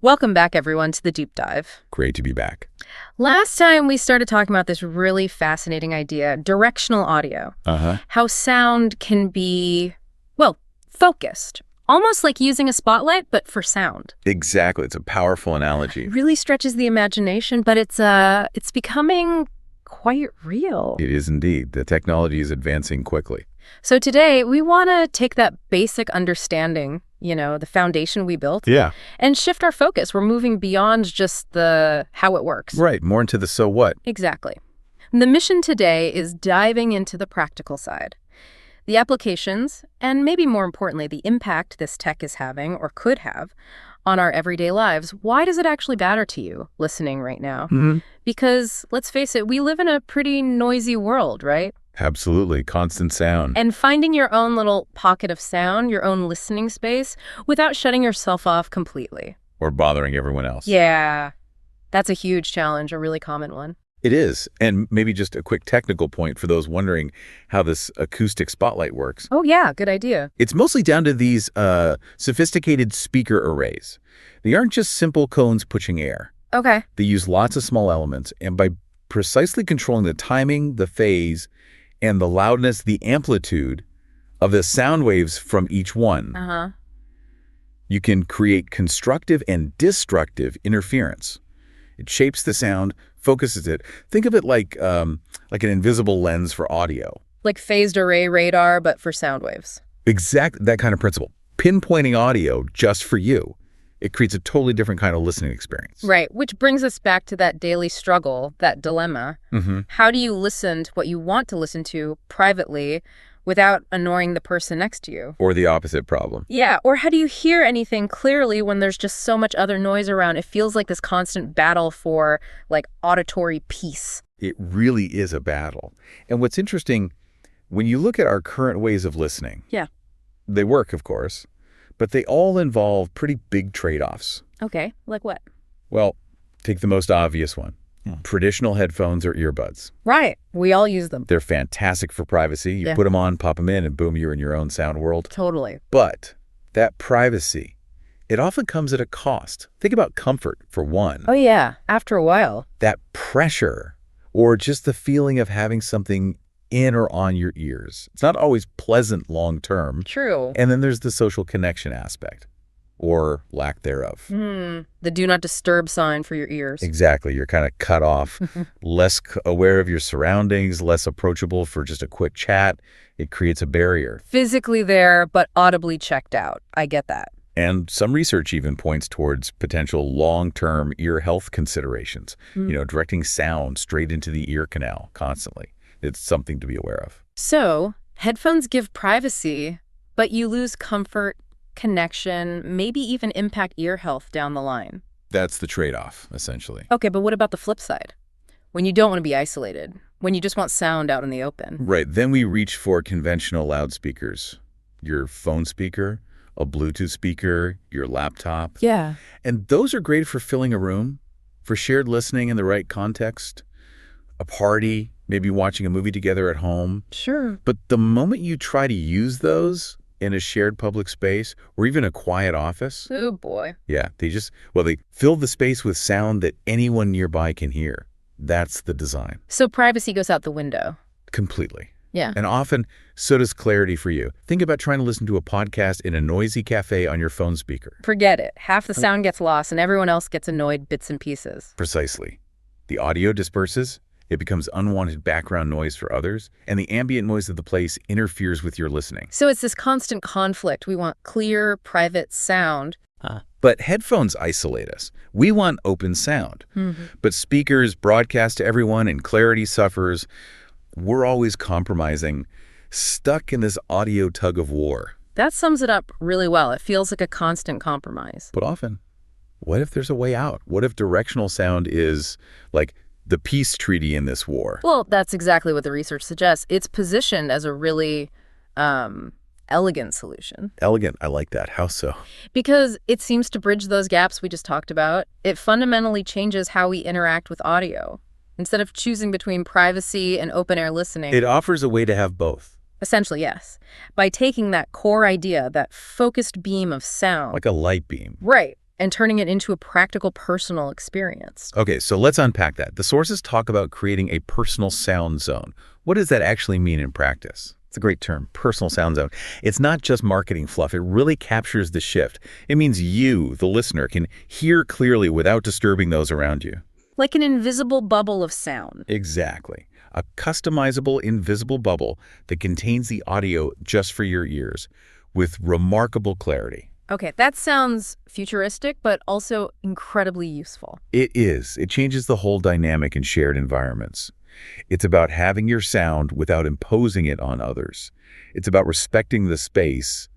Welcome back, everyone, to the deep dive. Great to be back. Last time we started talking about this really fascinating idea, directional audio. How sound can be, well, focused. Almost like using a spotlight, but for sound. Exactly. It's a powerful analogy. It really stretches the imagination, but it's becoming quite real. It is indeed. The technology is advancing quickly. So today, we want to take that basic understanding, the foundation we built, and shift our focus. We're moving beyond just the how it works. Right. More into the so what. Exactly. The mission today is diving into the practical side. The applications, and maybe more importantly, the impact this tech is having or could have on our everyday lives. Why does it actually matter to you listening right now? Because, let's face it, we live in a pretty noisy world, right? Absolutely. Constant sound. And finding your own little pocket of sound, your own listening space, without shutting yourself off completely. Or bothering everyone else. Yeah, that's a huge challenge, a really common one. It is. And maybe just a quick technical point for those wondering how this acoustic spotlight works. Oh, yeah, good idea. It's mostly down to these sophisticated speaker arrays. They aren't just simple cones pushing air. Okay. They use lots of small elements, and by precisely controlling the timing, the phase, and the loudness, the amplitude of the sound waves from each one, you can create constructive and destructive interference. It shapes the sound, focuses it. Think of it like an invisible lens for audio. Like phased array radar, but for sound waves. Exactly that kind of principle. Pinpointing audio just for you. It creates a totally different kind of listening experience. Right, which brings us back to that daily struggle, that dilemma. How do you listen to what you want to listen to privately without annoying the person next to you? Or the opposite problem. Yeah, or how do you hear anything clearly when there's just so much other noise around? It feels like this constant battle for, auditory peace. It really is a battle. And what's interesting, when you look at our current ways of listening, they work, of course, but they all involve pretty big trade-offs. Okay, like what? Well, take the most obvious one. Traditional headphones or earbuds. Right, we all use them. They're fantastic for privacy. You put them on, pop them in, and boom, you're in your own sound world. Totally. But that privacy, it often comes at a cost. Think about comfort, for one. Oh, yeah, after a while. That pressure, or just the feeling of having something in or on your ears. It's not always pleasant long-term. True. And then there's the social connection aspect, or lack thereof. The do not disturb sign for your ears. Exactly. You're kind of cut off, less aware of your surroundings, less approachable for just a quick chat. It creates a barrier. Physically there, but audibly checked out. I get that. And some research even points towards potential long-term ear health considerations, directing sound straight into the ear canal constantly. It's something to be aware of. So, headphones give privacy, but you lose comfort, connection, maybe even impact ear health down the line. That's the trade-off, essentially. Okay, but what about the flip side? When you don't want to be isolated, when you just want sound out in the open. Right, then we reach for conventional loudspeakers. Your phone speaker, a Bluetooth speaker, your laptop. Yeah. And those are great for filling a room, for shared listening in the right context, a party, maybe watching a movie together at home. Sure. But the moment you try to use those in a shared public space or even a quiet office. Oh, boy. Yeah, they fill the space with sound that anyone nearby can hear. That's the design. So privacy goes out the window. Completely. Yeah. And often, so does clarity for you. Think about trying to listen to a podcast in a noisy cafe on your phone speaker. Forget it. Half the sound gets lost and everyone else gets annoyed bits and pieces. Precisely. The audio disperses. It becomes unwanted background noise for others, and the ambient noise of the place interferes with your listening. So it's this constant conflict. We want clear, private sound. But headphones isolate us. We want open sound. But speakers broadcast to everyone and clarity suffers. We're always compromising, stuck in this audio tug of war. That sums it up really well. It feels like a constant compromise. But often, what if there's a way out? What if directional sound is like the peace treaty in this war? Well, that's exactly what the research suggests. It's positioned as a really elegant solution. Elegant, I like that. How so? Because it seems to bridge those gaps we just talked about. It fundamentally changes how we interact with audio. Instead of choosing between privacy and open-air listening. It offers a way to have both. Essentially, yes. By taking that core idea, that focused beam of sound. Like a light beam. Right. and turning it into a practical personal experience. Okay, so let's unpack that. The sources talk about creating a personal sound zone. What does that actually mean in practice? It's a great term, personal sound zone. It's not just marketing fluff. It really captures the shift. It means you, the listener, can hear clearly without disturbing those around you. Like an invisible bubble of sound. Exactly. A customizable, invisible bubble that contains the audio just for your ears with remarkable clarity. Okay, that sounds futuristic, but also incredibly useful. It is. It changes the whole dynamic in shared environments. It's about having your sound without imposing it on others. It's about respecting the space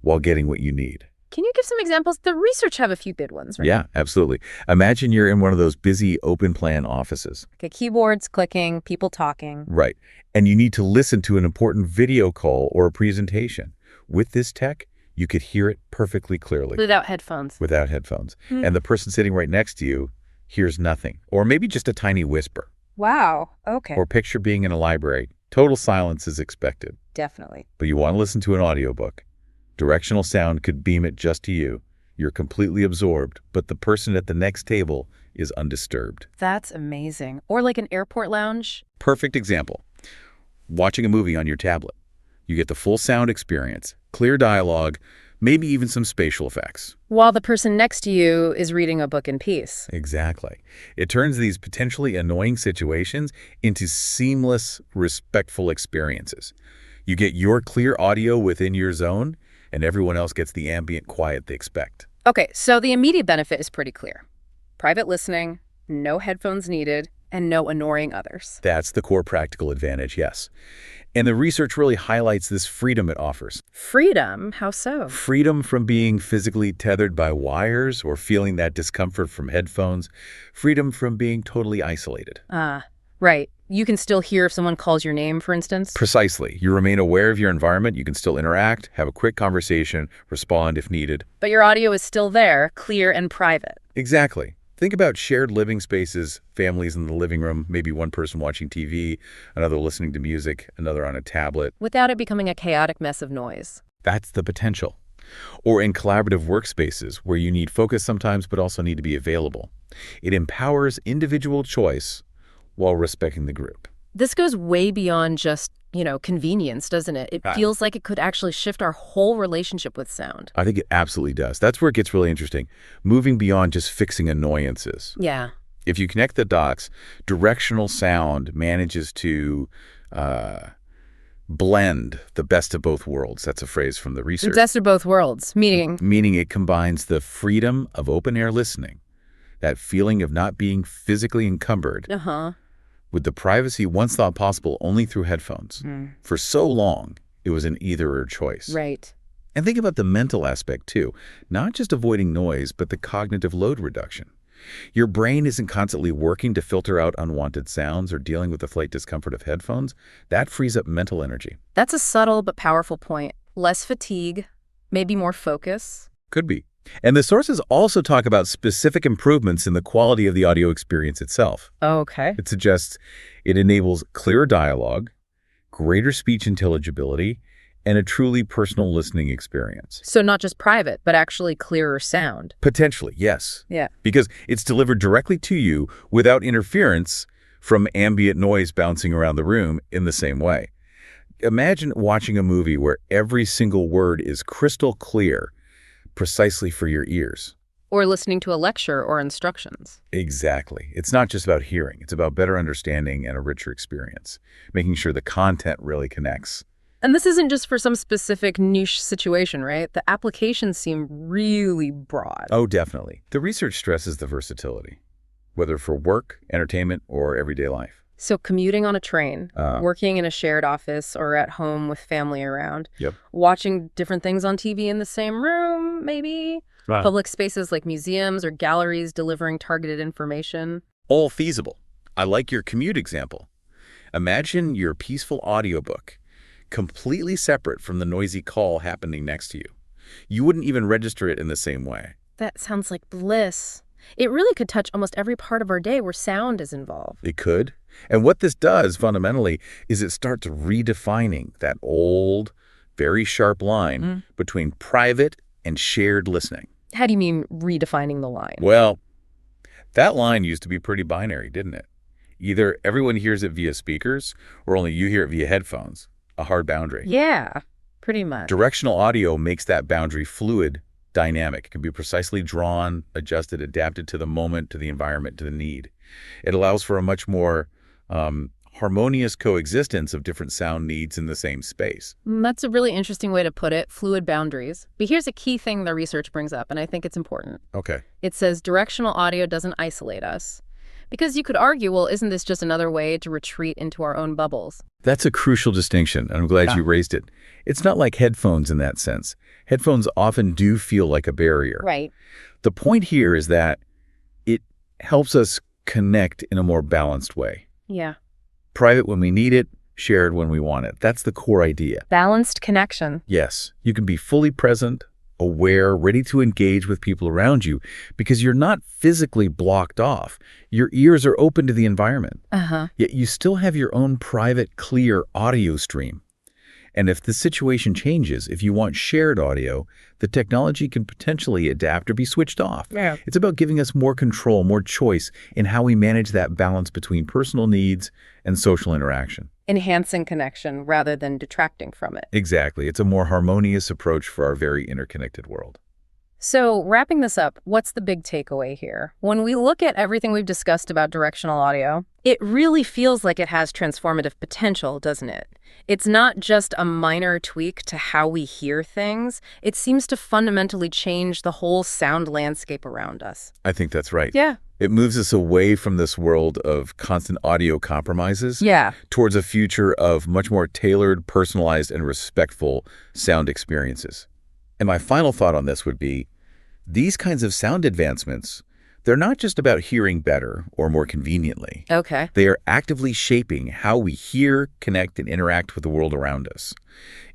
while getting what you need. Can you give some examples? The research have a few good ones, right? Yeah, absolutely. Imagine you're in one of those busy open-plan offices. Okay, keyboards clicking, people talking. Right. And you need to listen to an important video call or a presentation. With this tech, you could hear it perfectly clearly. Without headphones. Without headphones. And the person sitting right next to you hears nothing. Or maybe just a tiny whisper. Wow, okay. Or picture being in a library. Total silence is expected. Definitely. But you want to listen to an audiobook. Directional sound could beam it just to you. You're completely absorbed, but the person at the next table is undisturbed. That's amazing. Or like an airport lounge. Perfect example. Watching a movie on your tablet. You get the full sound experience, clear dialogue, maybe even some spatial effects. While the person next to you is reading a book in peace. Exactly. It turns these potentially annoying situations into seamless, respectful experiences. You get your clear audio within your zone, and everyone else gets the ambient quiet they expect. Okay, so the immediate benefit is pretty clear. Private listening, no headphones needed, and no annoying others. That's the core practical advantage, yes. And the research really highlights this freedom it offers. Freedom? How so? Freedom from being physically tethered by wires or feeling that discomfort from headphones. Freedom from being totally isolated. Right. You can still hear if someone calls your name, for instance? Precisely. You remain aware of your environment. You can still interact, have a quick conversation, respond if needed. But your audio is still there, clear and private. Exactly. Think about shared living spaces, families in the living room, maybe one person watching TV, another listening to music, another on a tablet. Without it becoming a chaotic mess of noise. That's the potential. Or in collaborative workspaces where you need focus sometimes but also need to be available. It empowers individual choice while respecting the group. This goes way beyond just, convenience, doesn't it? It feels like it could actually shift our whole relationship with sound. I think it absolutely does. That's where it gets really interesting. Moving beyond just fixing annoyances. Yeah. If you connect the dots, directional sound manages to blend the best of both worlds. That's a phrase from the research. The best of both worlds, meaning? Meaning it combines the freedom of open-air listening, that feeling of not being physically encumbered, with the privacy once thought possible only through headphones. For so long, it was an either-or choice. Right. And think about the mental aspect, too. Not just avoiding noise, but the cognitive load reduction. Your brain isn't constantly working to filter out unwanted sounds or dealing with the slight discomfort of headphones. That frees up mental energy. That's a subtle but powerful point. Less fatigue, maybe more focus. Could be. And the sources also talk about specific improvements in the quality of the audio experience itself. Okay. It suggests it enables clearer dialogue, greater speech intelligibility, and a truly personal listening experience. So not just private, but actually clearer sound. Potentially, yes. Yeah. Because it's delivered directly to you without interference from ambient noise bouncing around the room in the same way. Imagine watching a movie where every single word is crystal clear, precisely for your ears. Or listening to a lecture or instructions. Exactly. It's not just about hearing. It's about better understanding and a richer experience, making sure the content really connects. And this isn't just for some specific niche situation, right? The applications seem really broad. Oh, definitely. The research stresses the versatility, whether for work, entertainment, or everyday life. So commuting on a train, working in a shared office or at home with family around, watching different things on TV in the same room, maybe, public spaces like museums or galleries delivering targeted information. All feasible. I like your commute example. Imagine your peaceful audiobook, completely separate from the noisy call happening next to you. You wouldn't even register it in the same way. That sounds like bliss. It really could touch almost every part of our day where sound is involved. It could. And what this does, fundamentally, is it starts redefining that old, very sharp line between private and shared listening. How do you mean redefining the line? Well, that line used to be pretty binary, didn't it? Either everyone hears it via speakers or only you hear it via headphones. A hard boundary. Yeah, pretty much. Directional audio makes that boundary fluid, dynamic. It can be precisely drawn, adjusted, adapted to the moment, to the environment, to the need. It allows for a much more harmonious coexistence of different sound needs in the same space. That's a really interesting way to put it, fluid boundaries. But here's a key thing the research brings up, and I think it's important. Okay. It says directional audio doesn't isolate us. Because you could argue, well, isn't this just another way to retreat into our own bubbles? That's a crucial distinction, and I'm glad you raised it. It's not like headphones in that sense. Headphones often do feel like a barrier. Right. The point here is that it helps us connect in a more balanced way. Yeah. Private when we need it, shared when we want it. That's the core idea. Balanced connection. Yes, you can be fully present, aware, ready to engage with people around you because you're not physically blocked off. Your ears are open to the environment. Yet you still have your own private, clear audio stream. And if the situation changes, if you want shared audio, the technology can potentially adapt or be switched off. Yeah. It's about giving us more control, more choice in how we manage that balance between personal needs and social interaction. Enhancing connection rather than detracting from it. Exactly. It's a more harmonious approach for our very interconnected world. So, wrapping this up, what's the big takeaway here? When we look at everything we've discussed about directional audio, it really feels like it has transformative potential, doesn't it? It's not just a minor tweak to how we hear things. It seems to fundamentally change the whole sound landscape around us. I think that's right. Yeah. It moves us away from this world of constant audio compromises towards a future of much more tailored, personalized, and respectful sound experiences. And my final thought on this would be, these kinds of sound advancements, they're not just about hearing better or more conveniently. Okay. They are actively shaping how we hear, connect, and interact with the world around us.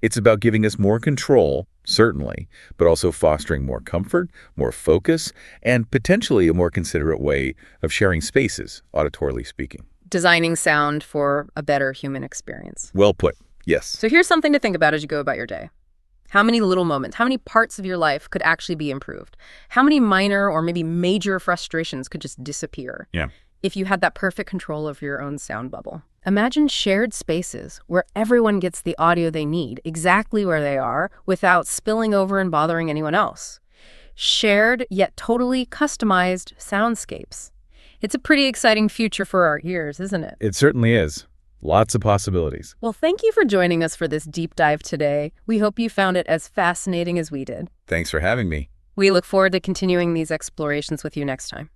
It's about giving us more control, certainly, but also fostering more comfort, more focus, and potentially a more considerate way of sharing spaces, auditorily speaking. Designing sound for a better human experience. Well put. Yes. So here's something to think about as you go about your day. How many little moments, how many parts of your life could actually be improved? How many minor or maybe major frustrations could just disappear? Yeah. If you had that perfect control of your own sound bubble. Imagine shared spaces where everyone gets the audio they need exactly where they are without spilling over and bothering anyone else. Shared yet totally customized soundscapes. It's a pretty exciting future for our ears, isn't it? It certainly is. Lots of possibilities. Well, thank you for joining us for this deep dive today. We hope you found it as fascinating as we did. Thanks for having me. We look forward to continuing these explorations with you next time.